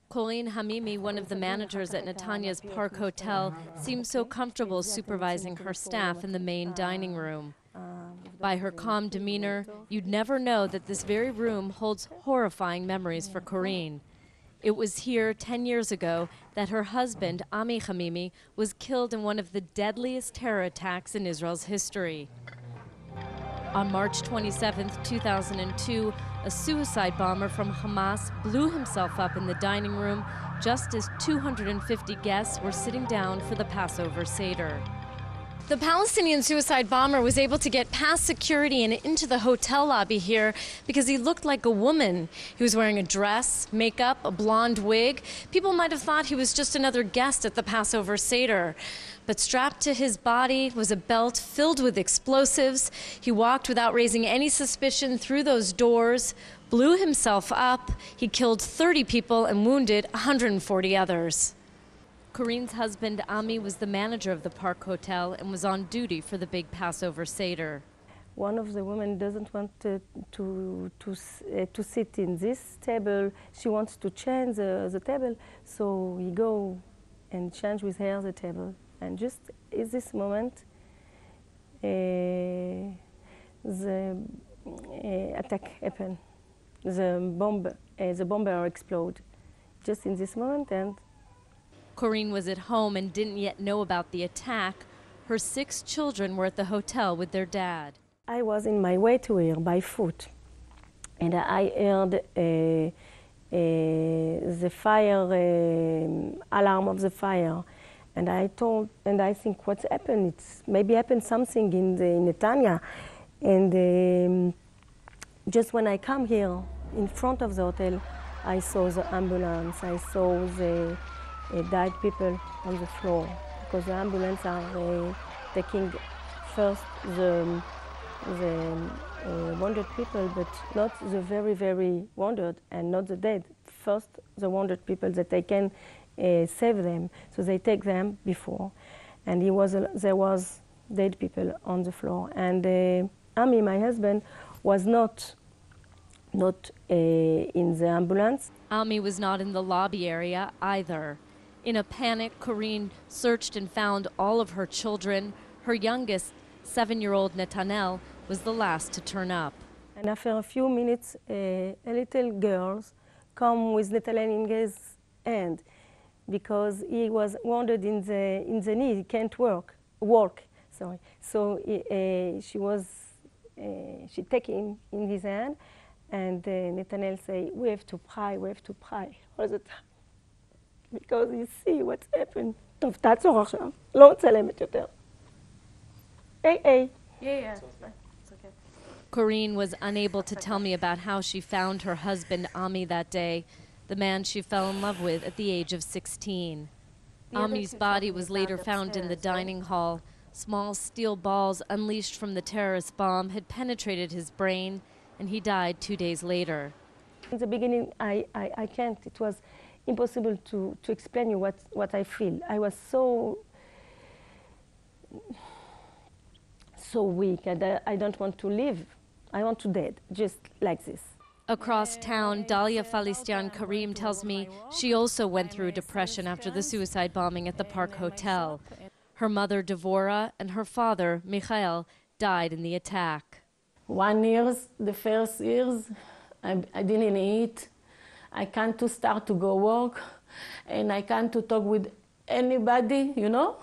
Corinne Hamami, one of the managers at Netanya's Park Hotel, seems so comfortable supervising her staff in the main dining room. By her calm demeanor, you'd never know that this very room holds horrifying memories for Corinne. It was here 10 years ago that her husband, Amiram Hamami, was killed in one of the deadliest terror attacks in Israel's history. On March 27, 2002, a suicide bomber from Hamas blew himself up in the dining room just as 250 guests were sitting down for the Passover Seder. The Palestinian suicide bomber was able to get past security and into the hotel lobby here because he looked like a woman. He was wearing a dress, makeup, a blonde wig. People might have thought he was just another guest at the Passover Seder. But strapped to his body was a belt filled with explosives. He walked without raising any suspicion through those doors, blew himself up. He killed 30 people and wounded 140 others. Corinne's husband, Ami, was the manager of the Park Hotel and was on duty for the big Passover Seder. One of the women doesn't want to sit in this table. She wants to change the table, so we go and change with her the table. And just at this moment, the attack happened. The bomber exploded just in this moment. And Corinne was at home and didn't yet know about the attack. Her 6 children were at the hotel with their dad. I was in my way to here by foot, and I heard the fire alarm of the fire. And I think what's happened, it's maybe happened something in Netanya. And just when I come here in front of the hotel, I saw the ambulance, I saw the died people on the floor, because the ambulance are taking first the wounded people, but not the very, very wounded and not the dead. First the wounded people that they can save them, so they take them before. And there was dead people on the floor. And Ami, my husband, was not in the ambulance. Ami was not in the lobby area either. In a panic, Corinne searched and found all of her children. Her youngest, 7-year-old Netanya, was the last to turn up. And after a few minutes, a little girl come with Netanya in his hand, because he was wounded in the knee. He can't walk. Sorry. So she take him in his hand, and Netanya say, "We have to pray all the time, because you see what's happened." טוב, תעצור עכשיו, לא מצלמת יותר. Yeah. Corinne was unable to tell me about how she found her husband, Ami, that day, the man she fell in love with at the age of 16. Ami's body was later found in the dining hall. Small steel balls unleashed from the terrorist bomb had penetrated his brain, and he died 2 days later. In the beginning, I can't. It was impossible to explain you what I feel. I was so weak, and I don't want to live. I want to dead, just like this. Across town, Dalia Falistian Karim tells me she also went through depression after the suicide bombing at the Park Hotel. Her mother, Devorah, and her father, Michael, died in the attack. 1 year, the first years, I didn't eat. I can't to start to go work, and I can't to talk with anybody, you know?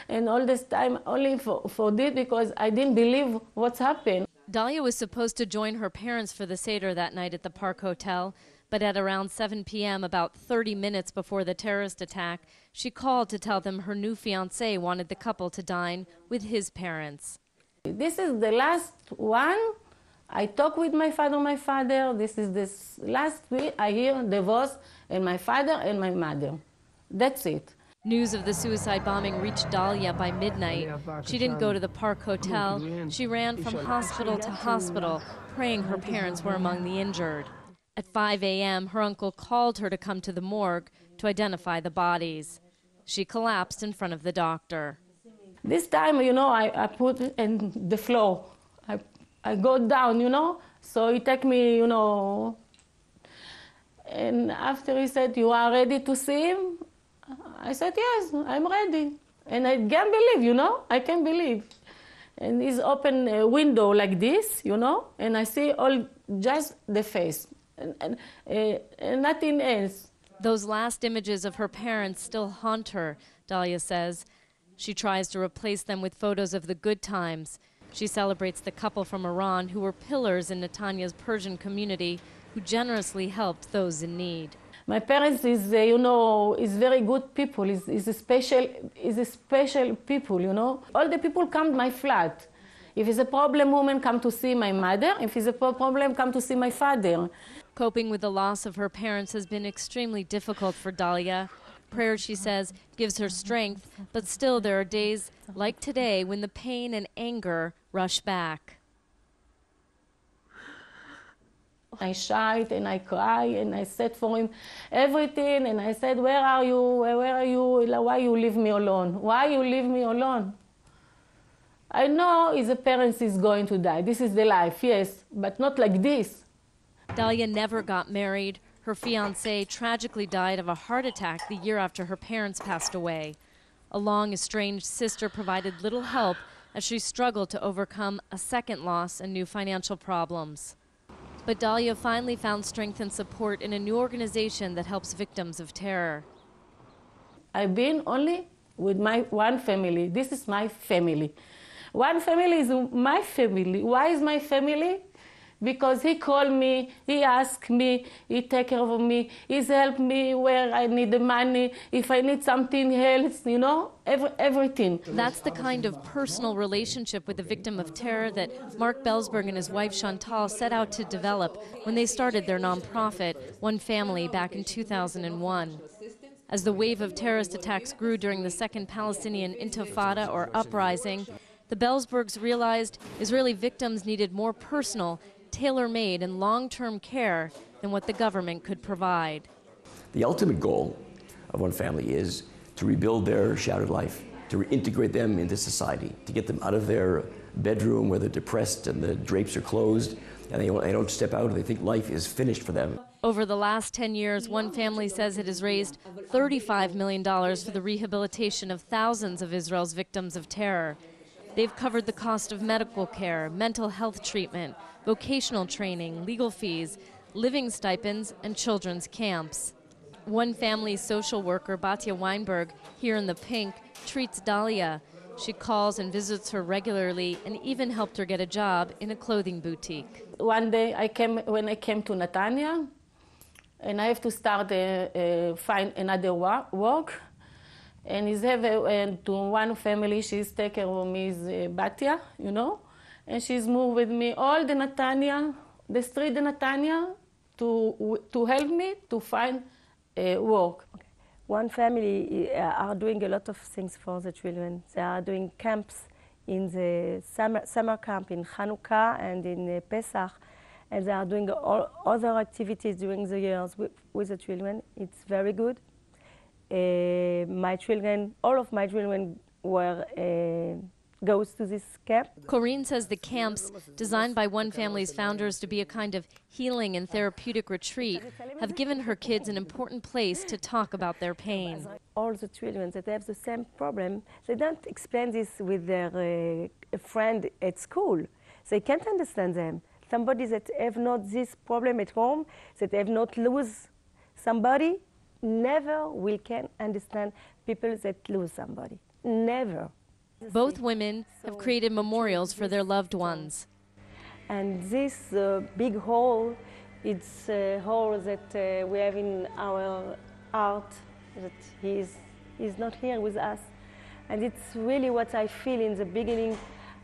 And all this time only for this, because I didn't believe what's happened. Dalia was supposed to join her parents for the Seder that night at the Park Hotel, but at around 7 p.m., about 30 minutes before the terrorist attack, she called to tell them her new fiancé wanted the couple to dine with his parents. This is the last one. I talk with my father. This is this last week I hear divorce and my father and my mother. That's it. News of the suicide bombing reached Dalia by midnight. She didn't go to the Park Hotel. She ran from hospital to hospital, praying her parents were among the injured. At 5 a.m., her uncle called her to come to the morgue to identify the bodies. She collapsed in front of the doctor. This time, you know, I put it in the floor. I go down, you know, so he take me, you know, after he said, "You are ready to see him?" I said, "Yes, I'm ready." And I can't believe, I can't believe. And he's open a window like this, and I see all just the face and nothing else. Those last images of her parents still haunt her, Dalia says. She tries to replace them with photos of the good times. She celebrates the couple from Iran who were pillars in Netanya's Persian community, who generously helped those in need. My parents is very good people. Is a special people. All the people come to my flat. If it's a problem, women come to see my mother. If it's a problem, come to see my father. Coping with the loss of her parents has been extremely difficult for Dalia. Prayer, she says, gives her strength, but still there are days like today when the pain and anger rush back. I shout and I cry and I said for him everything, and I said, "Where are you? Where are you? Why you leave me alone? Why you leave me alone?" I know his parents is going to die. This is the life, yes, but not like this. Dalia never got married. Her fiancé tragically died of a heart attack the year after her parents passed away. A long estranged sister provided little help as she struggled to overcome a second loss and new financial problems. But Dalia finally found strength and support in a new organization that helps victims of terror. I've been only with my one family. This is my family. One family is my family. Why is my family? Because he called me, he asked me, he take care of me, he's helped me where I need the money, if I need something else, everything. That's the kind of personal relationship with the victim of terror that Mark Belsberg and his wife Chantal set out to develop when they started their nonprofit, One Family, back in 2001. As the wave of terrorist attacks grew during the Second Palestinian Intifada, or uprising, the Belsbergs realized Israeli victims needed more personal, tailor-made and long-term care than what the government could provide. The ultimate goal of One Family is to rebuild their shattered life, to reintegrate them into society, to get them out of their bedroom where they're depressed and the drapes are closed and they don't step out and they think life is finished for them. Over the last 10 years, One Family says it has raised $35 million for the rehabilitation of thousands of Israel's victims of terror. They've covered the cost of medical care, mental health treatment, vocational training, legal fees, living stipends, and children's camps. One Family's social worker, Batya Weinberg, here in the pink, treats Dalia. She calls and visits her regularly and even helped her get a job in a clothing boutique. One day when I came to Netanya, and I have to start find another work. And to One Family, she's taken care of me, is Batya, and she's moved with me all the Netanya, the street in Netanya, to help me to find work. Okay. One Family are doing a lot of things for the children. They are doing camps in the summer camp in Hanukkah and in Pesach, and they are doing all other activities during the years with the children. It's very good. All of my children goes to this camp. Corinne says the camps, designed by One Family's founders to be a kind of healing and therapeutic retreat, have given her kids an important place to talk about their pain. All the children that have the same problem, they don't explain this with their friend at school. They can't understand them. Somebody that have not this problem at home, that have not lose somebody, never will can understand people that lose somebody. Never. Both women have created memorials for their loved ones. And this big hole, it's a hole that we have in our heart, that he's not here with us. And it's really what I feel in the beginning.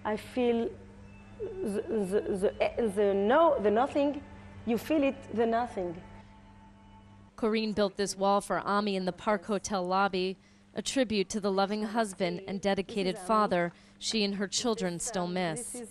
I feel the nothing, you feel it, the nothing. Corinne built this wall for Ami in the Park Hotel lobby, a tribute to the loving husband and dedicated father she and her children still miss.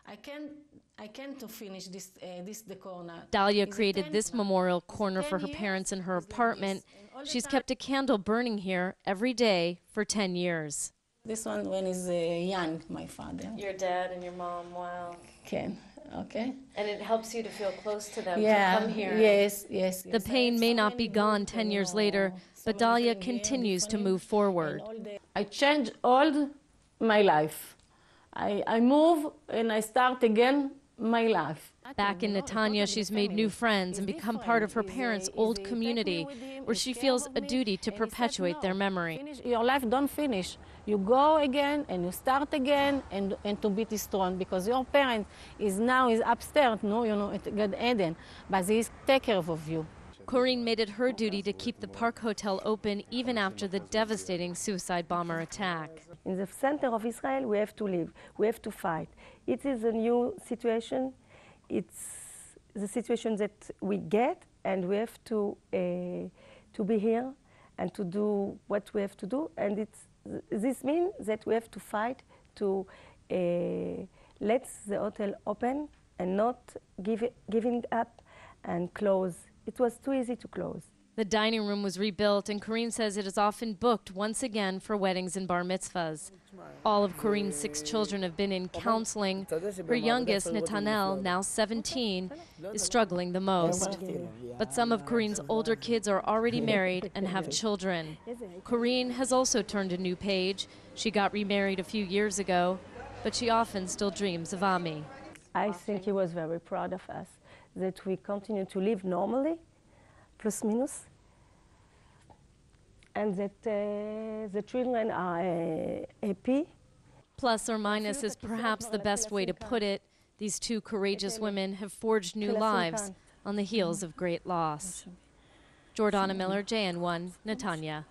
I can't finish this decor now. Dalia created this memorial corner for her parents in her apartment. She's kept a candle burning here every day for 10 years. This one when he's young, my father. Your dad and your mom, wow. Okay. okay? And it helps you to feel close to them, Yeah, to come here. yes. The pain may not be gone 10 years later, but Dalia continues to move forward. I changed all my life. I move and I start again my life. Back in Netanya, she's made new friends and become part of her parents' old community, where she feels a duty to perpetuate their memory. Your life don't finish. You go again and you start again and to be strong, because your parent is upstairs, at Gan Eden, but he take care of you. Corinne made it her duty to keep the Park Hotel open even after the devastating suicide bomber attack. In the center of Israel, we have to live, we have to fight. It is a new situation. It's the situation that we get, and we have to be here and to do what we have to do. And this means that we have to fight to let the hotel open and not giving up and close. It was too easy to close. The dining room was rebuilt, and Corinne says it is often booked once again for weddings and bar mitzvahs. All of Corinne's 6 children have been in counseling. Her youngest, Netanya, now 17, is struggling the most. But some of Corinne's older kids are already married and have children. Corinne has also turned a new page. She got remarried a few years ago, but she often still dreams of Ami. I think he was very proud of us, that we continue to live normally, plus minus, and that the children are happy. Plus or minus is perhaps the best way to put it. These 2 courageous women have forged new lives on the heels of great loss. Jordana Miller, JN1, Netanya.